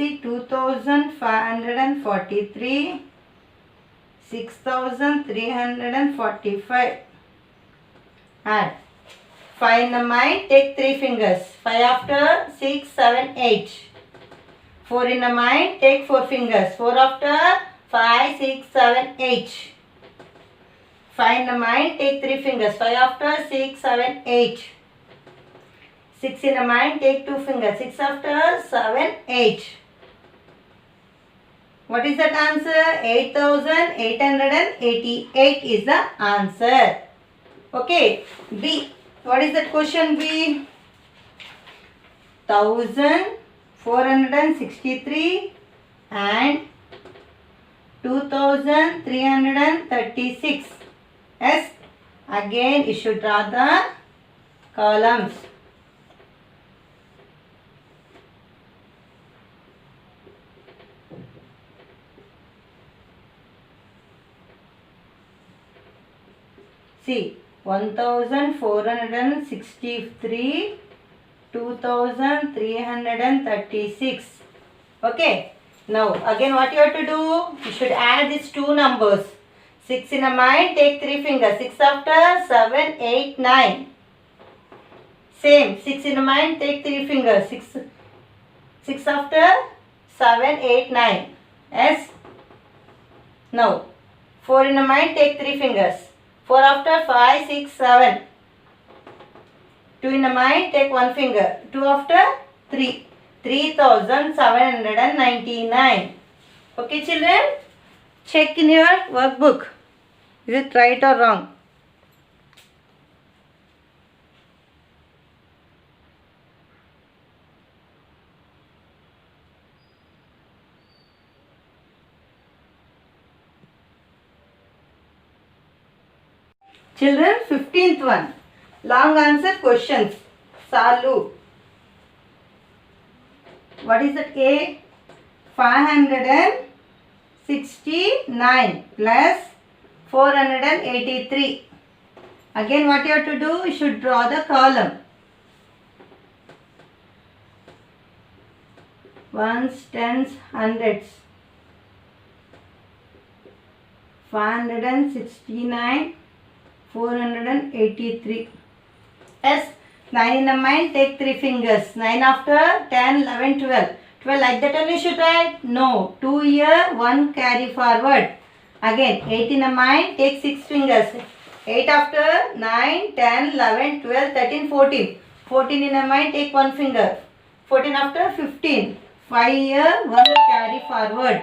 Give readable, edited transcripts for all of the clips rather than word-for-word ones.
See, 2543, 6345. Add. 5 in the mind, take 3 fingers. 5 after, 6, 7, 8. 4 in the mind, take 4 fingers. 4 after, 5, 6, 7, 8. 5 in the mind, take 3 fingers. 5 after, 6, 7, 8. 6 in the mind, take 2 fingers. 6 after, 7, 8. What is that answer? 8888 is the answer. Okay. B. What is that question B? 1463 and 2336. Yes. Again, you should draw the columns. See, 1463, 2336. Okay. Now, again what you have to do? You should add these two numbers. 6 in a mind, take 3 fingers. 6 after, 7, 8, 9. Same, 6 in a mind, take 3 fingers. 6 after, 7, 8, 9. Yes. Now, 4 in a mind, take 3 fingers. 4 after, 5, 6, 7. 2 in a mind, take 1 finger. 2 after, 3. 3799. Okay, children? Check in your workbook. Is it right or wrong? Children, 15th one. Long answer questions. Salu. What is that A? 569 plus 483. Again what you have to do? You should draw the column. Ones, tens, hundreds. 569, 483. Yes. 9 in the mind, take 3 fingers. 9 after, 10, 11, 12. 12 like that only you should write? No. 2 here, 1 carry forward. Again, 8 in the mind, take 6 fingers. 8 after, 9, 10, 11, 12, 13, 14. 14 in the mind, take 1 finger. 14 after, 15. 5 here, 1 carry forward.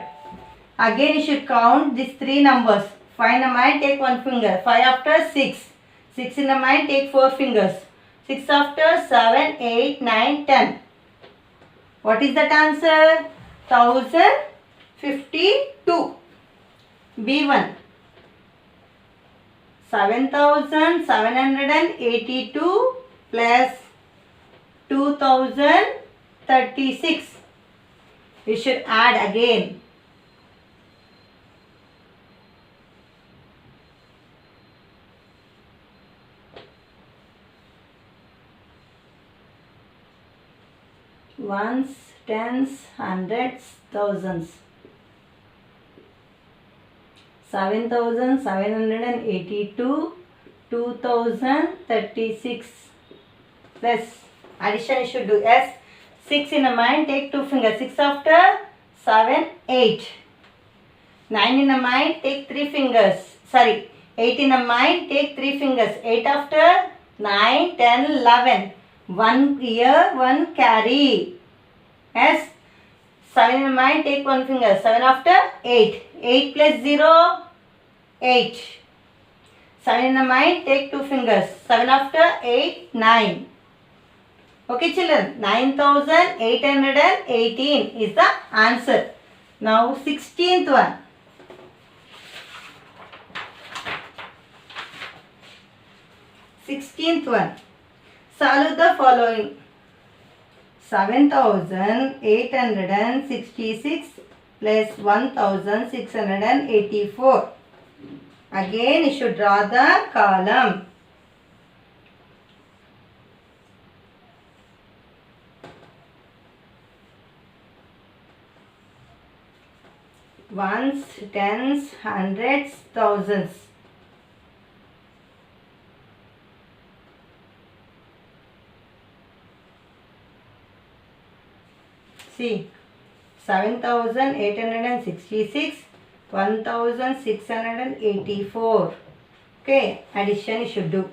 Again, you should count these 3 numbers. 5 in the mind, take 1 finger. 5 after, 6. 6 in the mind, take 4 fingers. 6 after, 7, 8, 9, 10. What is that answer? 1052. B1. 7782 plus 2036. You should add again. Ones, tens, hundreds, thousands. 7782, 2036 plus addition you should do. Yes. 6 in a mind, take 2 fingers. 6 after, 7, 8. 9 in a mind, take 3 fingers. Sorry, 8 in a mind, take 3 fingers. 8 after, 9, 10, 11. 1 here, 1 carry. Yes. 7 in mind, take 1 finger. 7 after, 8. 8 plus 0, 8. 7 in the mind, take 2 fingers. 7 after, 8, 9. Okay, children. 9818 is the answer. Now, 16th one. 16th one. Solve the following. 7866 plus 1684. Again, you should draw the column. ones, tens, hundreds, thousands. See, 7,866, 1,684. Okay, addition you should do.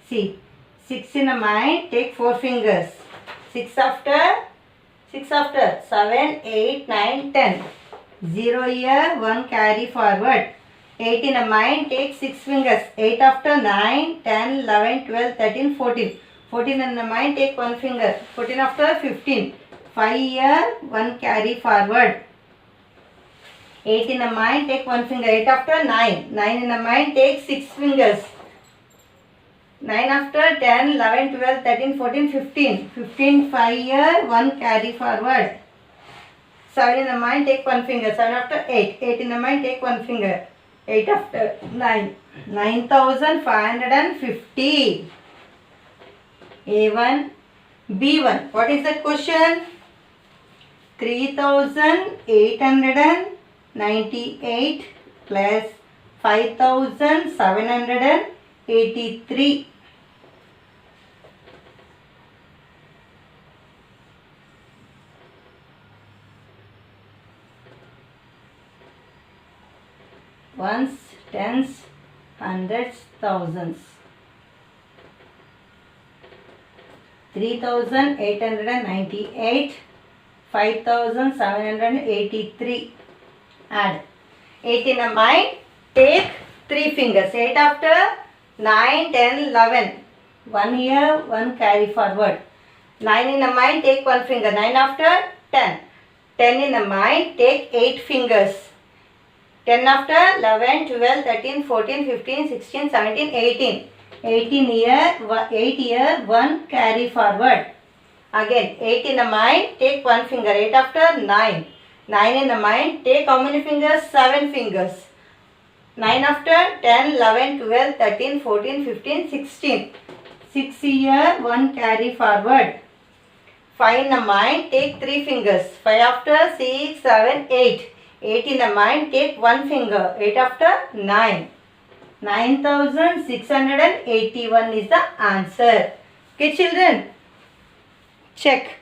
See, 6 in a mind, take 4 fingers. 6 after 7, 8, 9, 10. 0 here, 1 carry forward. 8 in a mind, take 6 fingers. 8 after 9, 10, 11, 12, 13, 14. 14 in the mind, take 1 finger. 14 after 15. 5 here, 1 carry forward. 8 in the mind, take 1 finger. 8 after 9. 9 in the mind, take 6 fingers. 9 after 10, 11, 12, 13, 14, 15. 15, 5 here, 1 carry forward. 7 in the mind, take 1 finger. 7 after 8. 8 in the mind, take 1 finger. 8 after 9. 9,550. A1, B1. What is the question? 3,898 plus 5,783. Ones, tens, hundreds, thousands. 3,898, 5,783. Add. 8 in a mind, take 3 fingers. 8 after 9, 10, 11. 1 here, 1 carry forward. 9 in a mind, take 1 finger. 9 after 10. 10 in a mind, take 8 fingers. 10 after 11, 12, 13, 14, 15, 16, 17, 18. 18 here, 8 here, 1 carry forward. Again, 8 in the mind, take 1 finger. 8 after 9. 9 in the mind, take how many fingers? 7 fingers. 9 after 10, 11, 12, 13, 14, 15, 16. 6 here, 1 carry forward. 5 in the mind, take 3 fingers. 5 after 6, 7, 8. 8 in the mind, take 1 finger. 8 after 9. 9,681 is the answer. Okay, children? Check.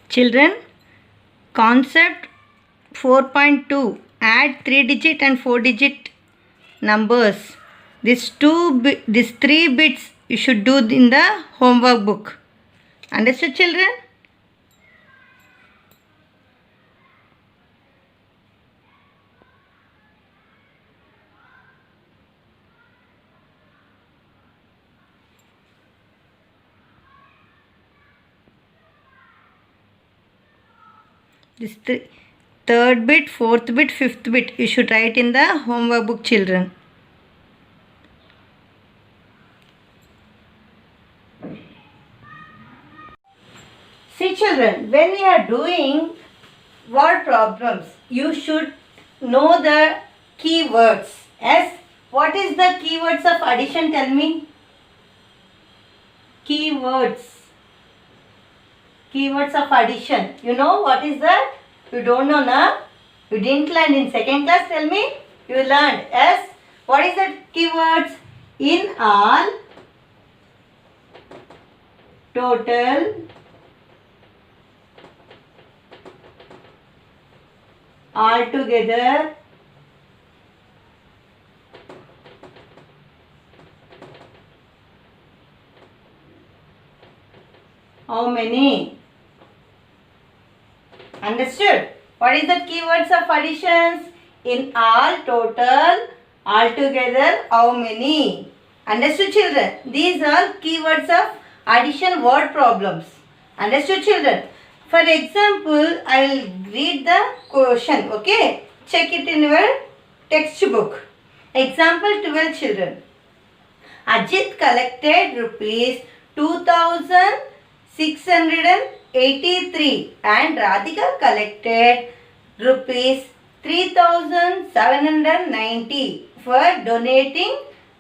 Children, concept 4.2. Add 3-digit and 4-digit numbers. These 3 bits you should do in the homework book. Understood, children? This third bit, fourth bit, fifth bit you should write in the homework book, children. See, children, when we are doing word problems, you should know the keywords. Yes? What is the keywords of addition? Tell me. Keywords. Keywords of addition. You know what is that? You don't know, na? You didn't learn in second class. Tell me. You learned. Yes? What is the keywords? In all, total, altogether, how many? Understood? What is the keywords of additions? In all, total, altogether, how many? Understood, children? These are keywords of addition word problems. Understood, children? For example, I will read the question. Okay? Check it in your textbook. Example 12, children. Ajit collected rupees 2,600 83 and Radhika collected rupees 3790 for donating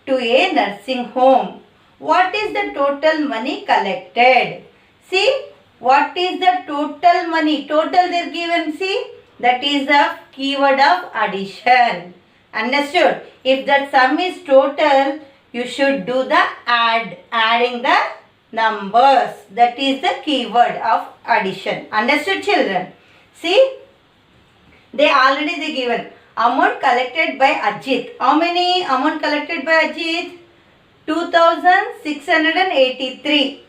to a nursing home. What is the total money collected? See, what is the total money? Total they are given, see, that is the keyword of addition. Understood? If that sum is total, you should do the adding the numbers. That is the keyword of addition. Understood, children? See, they given amount collected by Ajit. How many amount collected by Ajit? 2683.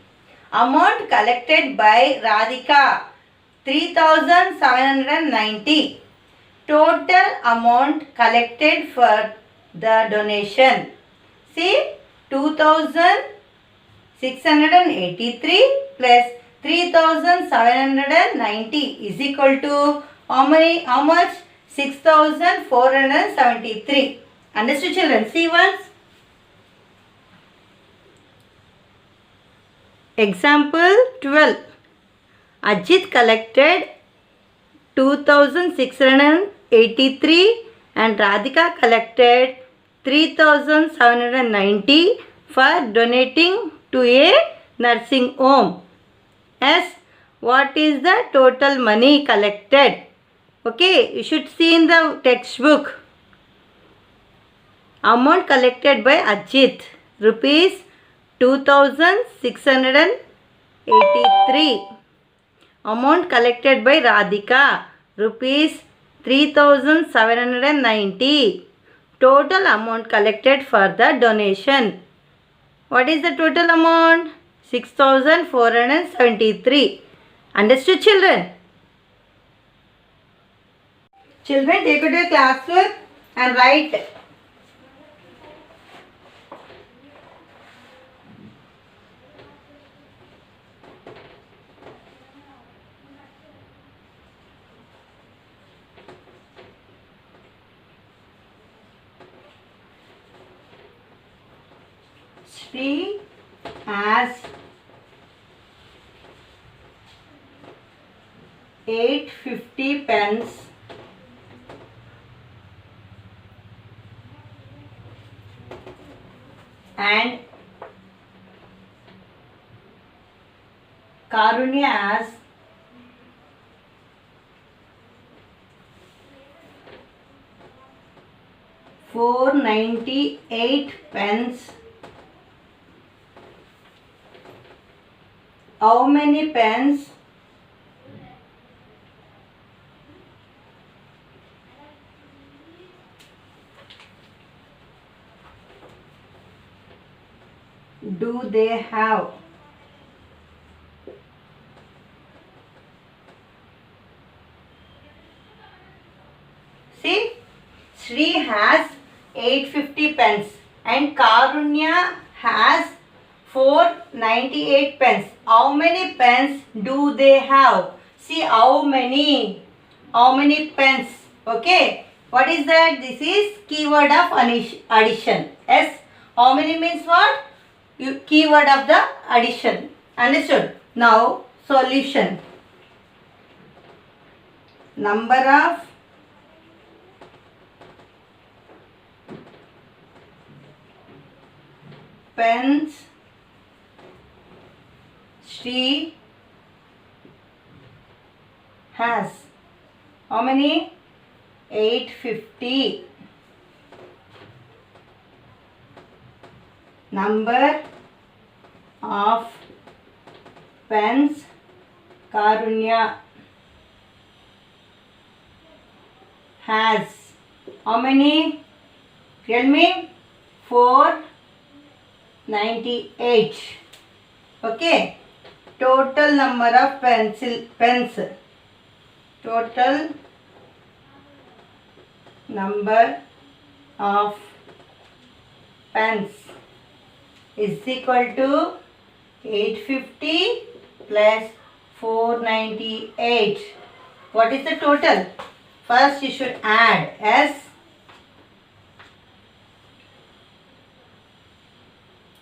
Amount collected by Radhika 3790. Total amount collected for the donation. See, 2683 plus 3790 is equal to how much? 6473. Understood, children? See once. Example 12. Ajit collected 2683 and Radhika collected 3790 for donating to a nursing home. Yes, what is the total money collected? Okay, you should see in the textbook. Amount collected by Ajit, rupees 2683. Amount collected by Radhika, rupees 3790. Total amount collected for the donation. What is the total amount? 6473. Understood, children? Children, take it to your classwork and write. She has 850 pence and Karunya has 498 pence. How many pence do they have? See, Sri has 850 pence and Karunya has 498 pence. How many pence do they have? See, how many pence? Okay, what is that? This is keyword of addition. Yes, how many means what? Keyword of the addition. Understood? Now solution. Number of pence Sri has. How many? 850. Number of pence Karunya has. How many? Tell me. 498. Okay. Total number of pens. Total number of pens is equal to 850 plus 498. What is the total? First you should add as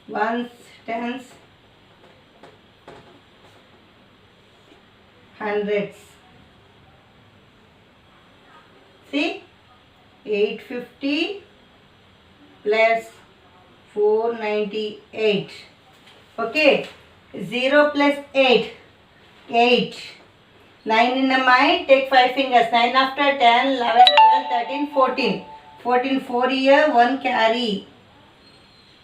1 tens hundreds. See, 850 plus 498. Okay, 0 plus 8, 8. 9 in the mind, take 5 fingers. 9 after 10, 11, 12, 13, 14. 14, 4 here, 1 carry.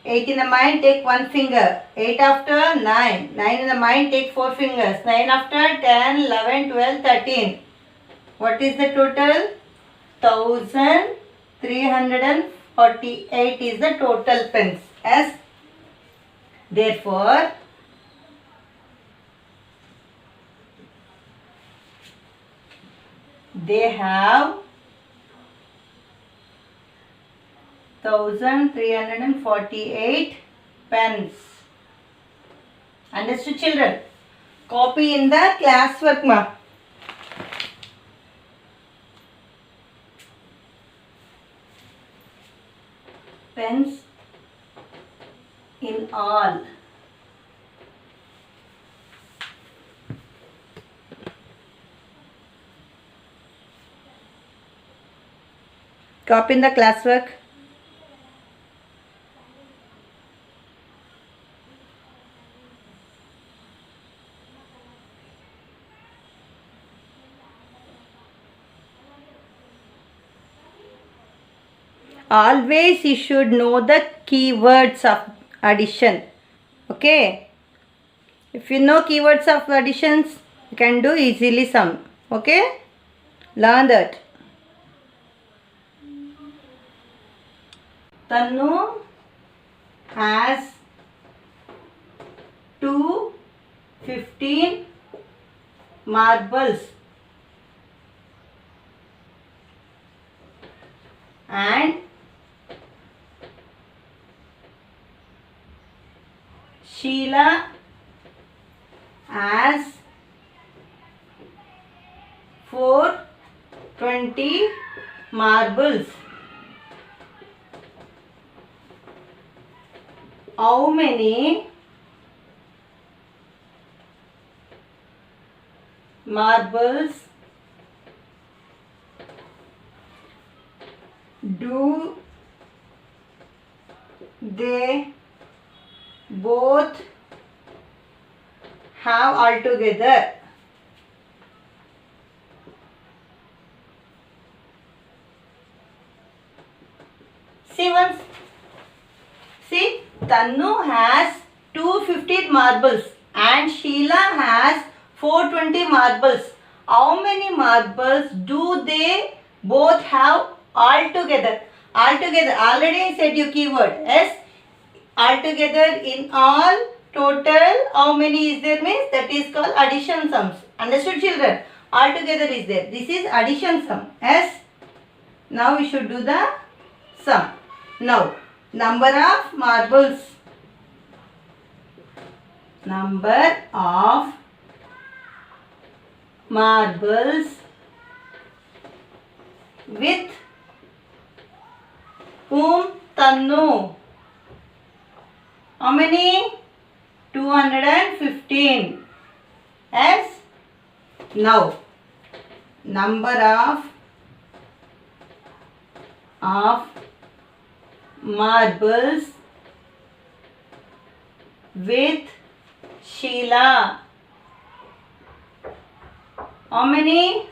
8 in the mind, take 1 finger. 8 after 9. 9 in the mind, take 4 fingers. 9 after 10, 11, 12, 13. What is the total? 1348 is the total pens. As therefore, they have 1348 pens. Understood, children? Copy in the classwork, ma. Pens in all. Copy in the classwork. Always you should know the keywords of addition. Okay. If you know keywords of additions, you can do easily sum. Okay. Learn that. Tannu has 215 marbles and Sheila has 420 marbles. How many marbles do they both have altogether? See once. See, Tannu has 250 marbles and Sheila has 420 marbles. How many marbles do they both have altogether? Altogether, already I said you keyword. Yes, altogether, in all, total, how many is there means that is called addition sums. Understood, children? Altogether is there. This is addition sum. Yes. Now we should do the sum. Now, number of marbles. Number of marbles with whom Tannu. How many? 215. Yes. Now, number of marbles with Sheila. How many?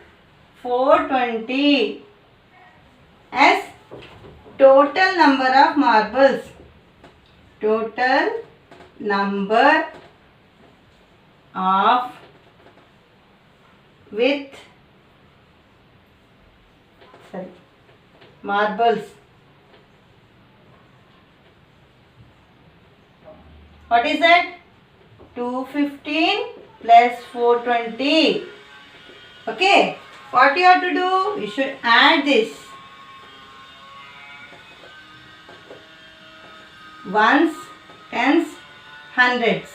420. As total number of marbles. Total number of with marbles. What is that? 215 plus 420. Okay. What you have to do? You should add this. Ones, tens, hundreds.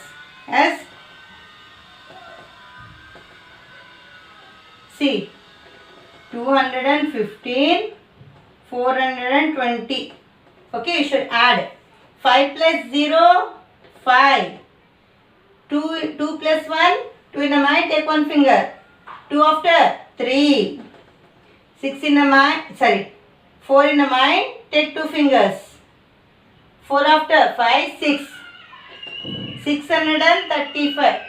Yes. See. 215, 420. Okay, you should add. 5 plus 0, 5. 2 plus 1, 2 in a mind, take one finger. 2 after 3. 6 in a mind, sorry, 4 in a mind, take 2 fingers. 4 after 5, 6. 635.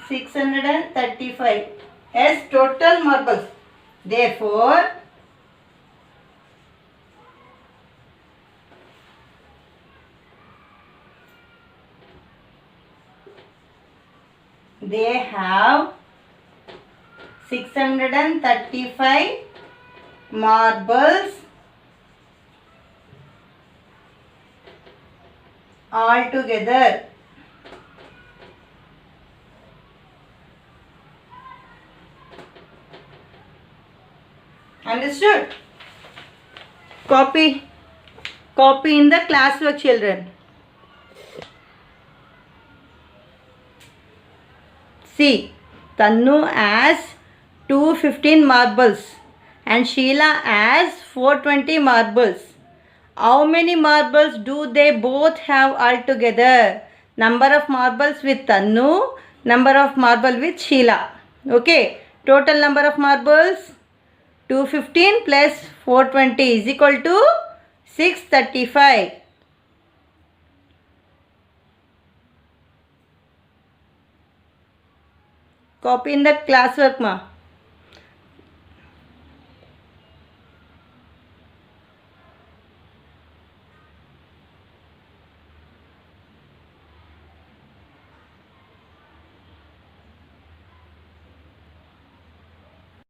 635. Yes, total marbles. Therefore, they have 635 marbles all together. Understood? Copy in the classwork, children. See, Tannu has 215 marbles and Sheila has 420 marbles. How many marbles do they both have altogether? Number of marbles with Tannu, number of marble with Sheila. Okay, total number of marbles 215 plus 420 is equal to 635. Copy in the classwork, ma.